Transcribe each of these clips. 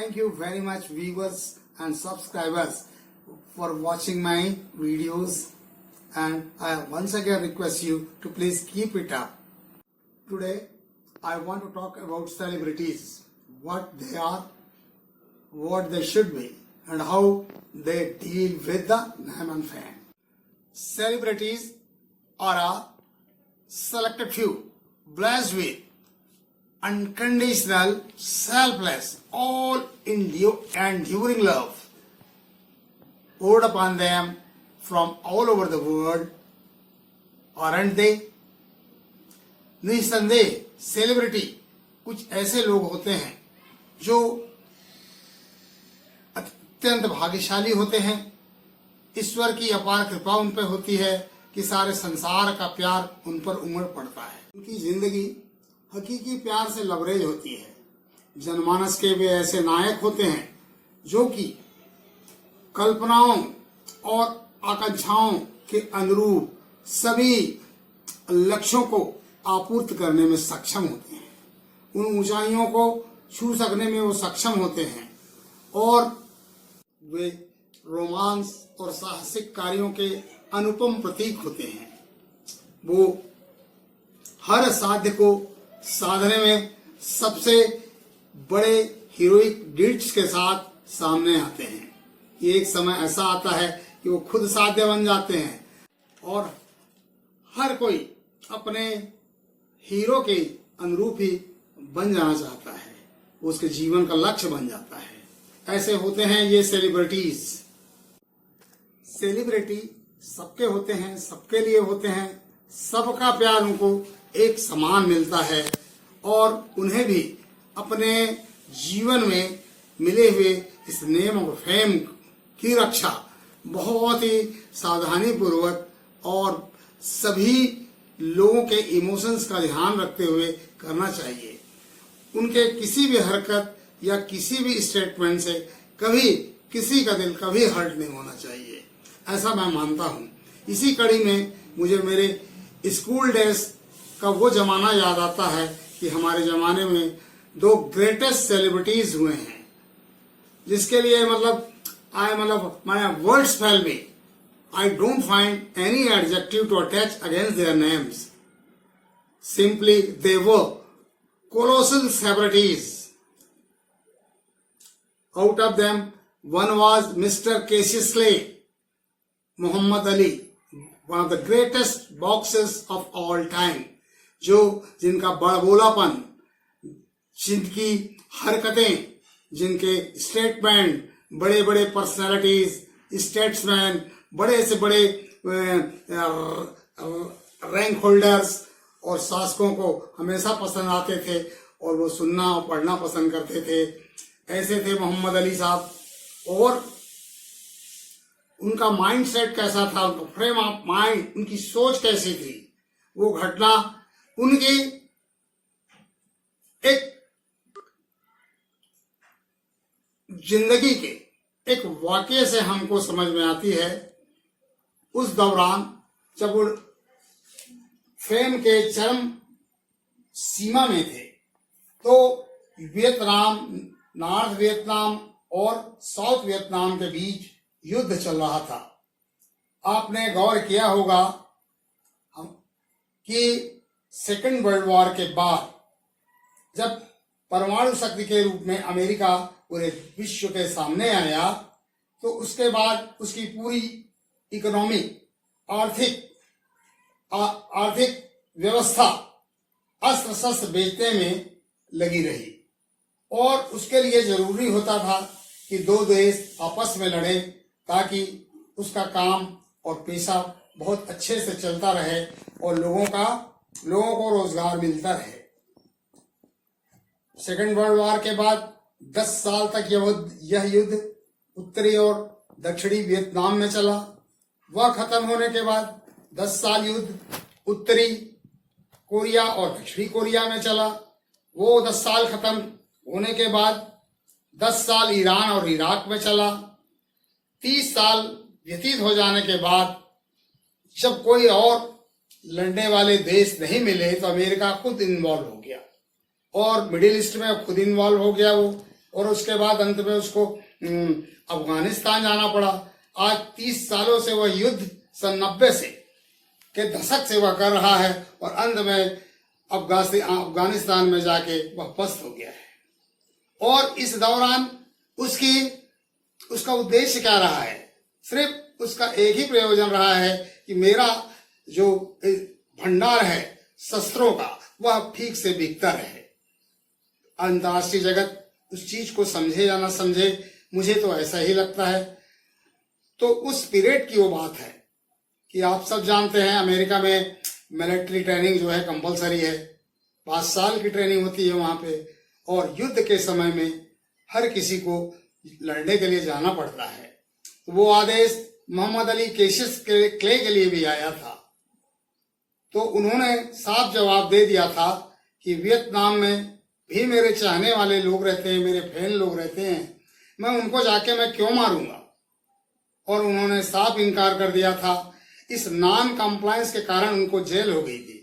Thank you very much viewers and subscribers for watching my videos, and I once again request you to please keep it up. Today I want to talk about celebrities, what they are, what they should be, and how they deal with the name and fame. Celebrities are a selected few blessed with unconditional, selfless, all enduring love poured upon them from all over the world, aren't they? निसंदेह celebrity कुछ ऐसे लोग होते हैं जो अत्यंत भाग्यशाली होते हैं। ईश्वर की अपार कृपा उन पर होती है कि सारे संसार का प्यार उन पर उमड़ पड़ता है। उनकी जिंदगी हकीकी प्यार से लबरेज होती है। जनमानस के वे ऐसे नायक होते हैं जो कि कल्पनाओं और आकांक्षाओं के अनुरूप सभी लक्ष्यों को आपूर्त करने में सक्षम होते हैं। उन ऊंचाइयों को छू सकने में वो सक्षम होते हैं और वे रोमांस और साहसिक कार्यों के अनुपम प्रतीक होते हैं। वो हर साध्य को साधने में सबसे बड़े हीरोइक डीड्स के साथ सामने आते हैं। ये एक समय ऐसा आता है कि वो खुद साध्य बन जाते हैं और हर कोई अपने हीरो के अनुरूप ही बन जाना चाहता है, उसके जीवन का लक्ष्य बन जाता है। ऐसे होते हैं ये सेलिब्रिटीज। सेलिब्रिटी सबके होते हैं, सबके लिए होते हैं, सबका प्यार उनको एक समान मिलता है और उन्हें भी अपने जीवन में मिले हुए इस नेम और फेम की रक्षा बहुत ही सावधानी पूर्वक और सभी लोगों के इमोशंस का ध्यान रखते हुए करना चाहिए। उनके किसी भी हरकत या किसी भी स्टेटमेंट से कभी किसी का दिल कभी हर्ट नहीं होना चाहिए, ऐसा मैं मानता हूँ। इसी कड़ी में मुझे मेरे स्कूल डेज का वो जमाना याद आता है कि हमारे जमाने में दो ग्रेटेस्ट सेलिब्रिटीज हुए हैं जिसके लिए my words fail me. I don't find any adjective to attach against their names. Simply, they were colossal celebrities. Out of them, one was Mr. Cassius Clay, Muhammad Ali, one of the greatest boxers of all time, जिनका बड़बोलापन, जिनकी हरकतें, जिनके statement, बड़े बड़े personalities, statesman, बड़े से बड़े rank holders और शासकों को हमेशा पसंद आते थे और वो सुनना और पढ़ना पसंद करते थे। ऐसे थे मोहम्मद अली साहब। और उनका माइंड सेट कैसा था, उनका फ्रेम ऑफ माइंड, उनकी सोच कैसी थी, वो घटना उनकी एक जिंदगी के एक वाकये से हमको समझ में आती है। उस दौरान जब वो फेम के चरम सीमा में थे तो वियतनाम, नॉर्थ वियतनाम और साउथ वियतनाम के बीच युद्ध चल रहा था। आपने गौर किया होगा कि सेकेंड वर्ल्ड वॉर के बाद जब परमाणु शक्ति के रूप में अमेरिका पूरे विश्व के सामने आया तो उसके बाद उसकी पूरी इकोनॉमी, आर्थिक व्यवस्था अस्त्र शस्त्र बेचने में लगी रही और उसके लिए जरूरी होता था कि दो देश आपस में लड़े ताकि उसका काम और पेशा बहुत अच्छे से चलता रहे और लोगों को रोजगार मिलता रहे। सेकेंड वर्ल्ड वॉर के बाद 10 साल तक यह युद्ध उत्तरी और दक्षिणी वियतनाम में चला। वह खत्म होने के बाद 10 साल युद्ध उत्तरी कोरिया और दक्षिणी कोरिया में चला। वो 10 साल खत्म होने के बाद 10 साल ईरान और इराक में चला। 30 साल व्यतीत हो जाने के बाद जब कोई और लड़ने वाले देश नहीं मिले तो अमेरिका खुद इन्वॉल्व हो गया और मिडिल ईस्ट में खुद इन्वॉल्व हो गया वो और उसके बाद अंत में उसको अफगानिस्तान जाना पड़ा। आज 30 सालों से वह युद्ध सन 90 से के दशक से वह कर रहा है और अंत में अफगानिस्तान में जाके वह पस्त हो गया है। और इस दौरान उसका उद्देश्य क्या रहा है? सिर्फ उसका एक ही प्रयोजन रहा है कि मेरा जो भंडार है शस्त्रों का वह ठीक से बिकता रहे। अंतर्राष्ट्रीय जगत उस चीज को समझे या ना समझे, मुझे तो ऐसा ही लगता है। तो उस पीरियड की वो बात है कि आप सब जानते हैं अमेरिका में मिलिट्री ट्रेनिंग जो है कंपलसरी है, 5 साल की ट्रेनिंग होती है वहां पे, और युद्ध के समय में हर किसी को लड़ने के लिए जाना पड़ता है। तो वो आदेश मोहम्मद अली कैशियस क्ले के लिए भी आया था। तो उन्होंने साफ जवाब दे दिया था कि वियतनाम में भी मेरे चाहने वाले लोग रहते हैं, मेरे फैन लोग रहते हैं, मैं उनको जाके मैं क्यों मारूंगा। और उन्होंने साफ इनकार कर दिया था। इस नॉन कंप्लायंस के कारण उनको जेल हो गई थी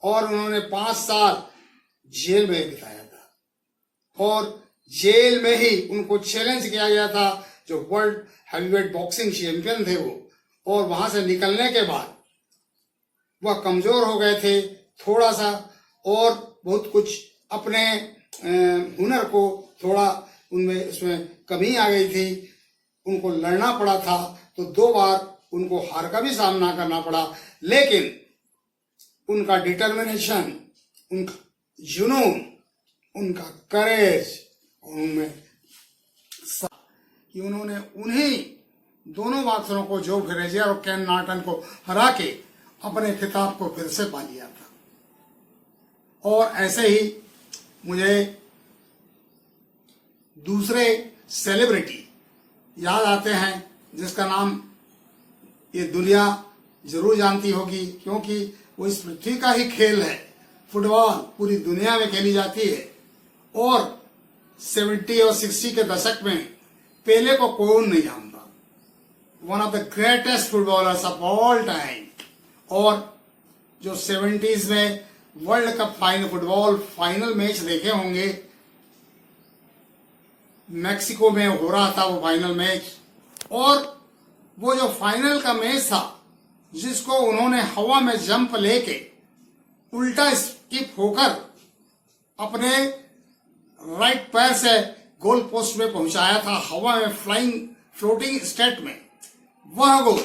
और उन्होंने 5 साल जेल में बिताया था। और जेल में ही उनको चैलेंज किया गया था, जो वर्ल्ड हैवीवेट बॉक्सिंग चैंपियन थे वो, और वहां से निकलने के बाद वह कमजोर हो गए थे थोड़ा सा, और बहुत कुछ अपने हुनर को थोड़ा उनमें उसमें कमी आ गई थी। उनको लड़ना पड़ा था, तो 2 बार उनको हार का भी सामना करना पड़ा, लेकिन उनका डिटर्मिनेशन, उनका जुनून, उनका करेज, उनमें कि उन्होंने उन्हीं दोनों बॉक्सरों को, जो फ्रेजियर और केन नॉर्टन को हरा के अपने खिताब को फिर से पा लिया था। और ऐसे ही मुझे दूसरे सेलिब्रिटी याद आते हैं जिसका नाम ये दुनिया जरूर जानती होगी, क्योंकि वो इस पृथ्वी का ही खेल है। फुटबॉल पूरी दुनिया में खेली जाती है और 70 और 60 के दशक में पेले को कौन नहीं जानता, one of the greatest footballers of all time. और जो 70s में world cup football final match देखे होंगे, मैक्सिको में हो रहा था वो फाइनल मैच, और वो जो फाइनल का मैच था जिसको उन्होंने हवा में जंप लेके उल्टा स्किप होकर अपने राइट पैर से गोल पोस्ट में पहुंचाया था, हवा में फ्लोटिंग स्टेट में, वह गोल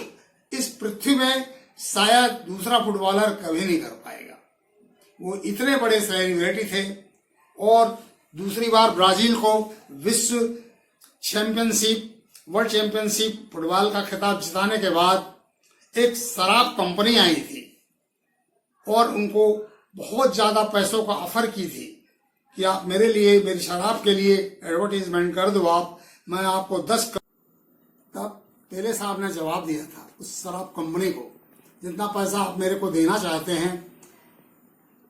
इस पृथ्वी में शायद दूसरा फुटबॉलर कभी नहीं कर पाएगा। वो इतने बड़े सेलिब्रिटी थे। और दूसरी बार ब्राजील को विश्व चैंपियनशिप, वर्ल्ड चैंपियनशिप फुटबॉल का खिताब जिताने के बाद एक शराब कंपनी आई थी और उनको बहुत ज्यादा पैसों का ऑफर की थी कि आप मेरे लिए, मेरी शराब के लिए एडवर्टीजमेंट कर दो, मैं आपको 10 तब पेले साहब ने जवाब दिया था उस शराब कंपनी को, जितना पैसा आप मेरे को देना चाहते हैं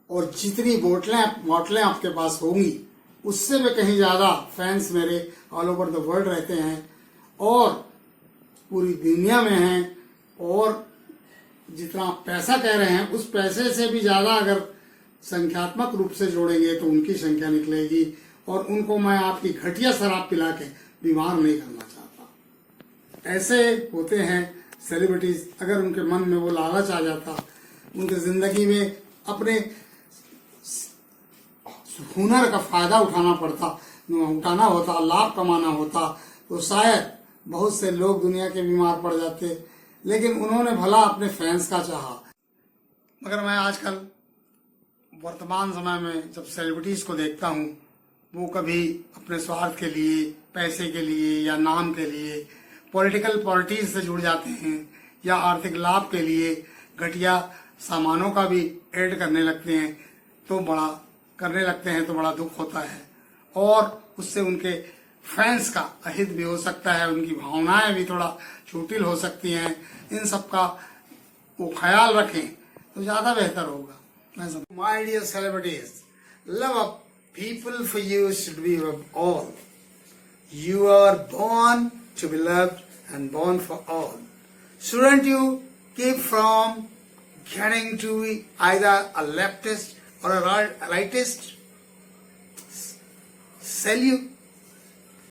और जितनी बोतलें आपके पास होंगी उससे भी कहीं ज्यादा फैंस मेरे ऑल ओवर द वर्ल्ड रहते हैं और पूरी दुनिया में हैं, और जितना पैसा कह रहे हैं उस पैसे से भी ज्यादा अगर संख्यात्मक रूप से जोड़ेंगे तो उनकी संख्या निकलेगी, और उनको मैं आपकी घटिया शराब पिला के बीमार नहीं करना चाहता। ऐसे होते हैं सेलिब्रिटीज। अगर उनके मन में वो लालच आ जाता, उनकी जिंदगी में अपने हुनर का फायदा उठाना होता, लाभ कमाना होता, तो शायद बहुत से लोग दुनिया के बीमार पड़ जाते। लेकिन उन्होंने भला अपने फैंस का चाहा। मगर मैं आजकल वर्तमान समय में जब सेलिब्रिटीज को देखता हूँ, वो कभी अपने स्वार्थ के लिए, पैसे के लिए या नाम के लिए पॉलिटिकल पार्टीज से जुड़ जाते हैं, या आर्थिक लाभ के लिए घटिया सामानों का भी ऐड करने लगते हैं, तो बड़ा दुख होता है। और उससे उनके फैंस का अहित भी हो सकता है, उनकी भावनाएं भी थोड़ा चोटिल हो सकती हैं। इन सब का वो ख्याल रखें तो ज्यादा बेहतर होगा। My dear celebrities, love of people for you should be of all. You are born to be loved and born for all. Shouldn't you keep from getting to be either a leftist or a rightist? Salute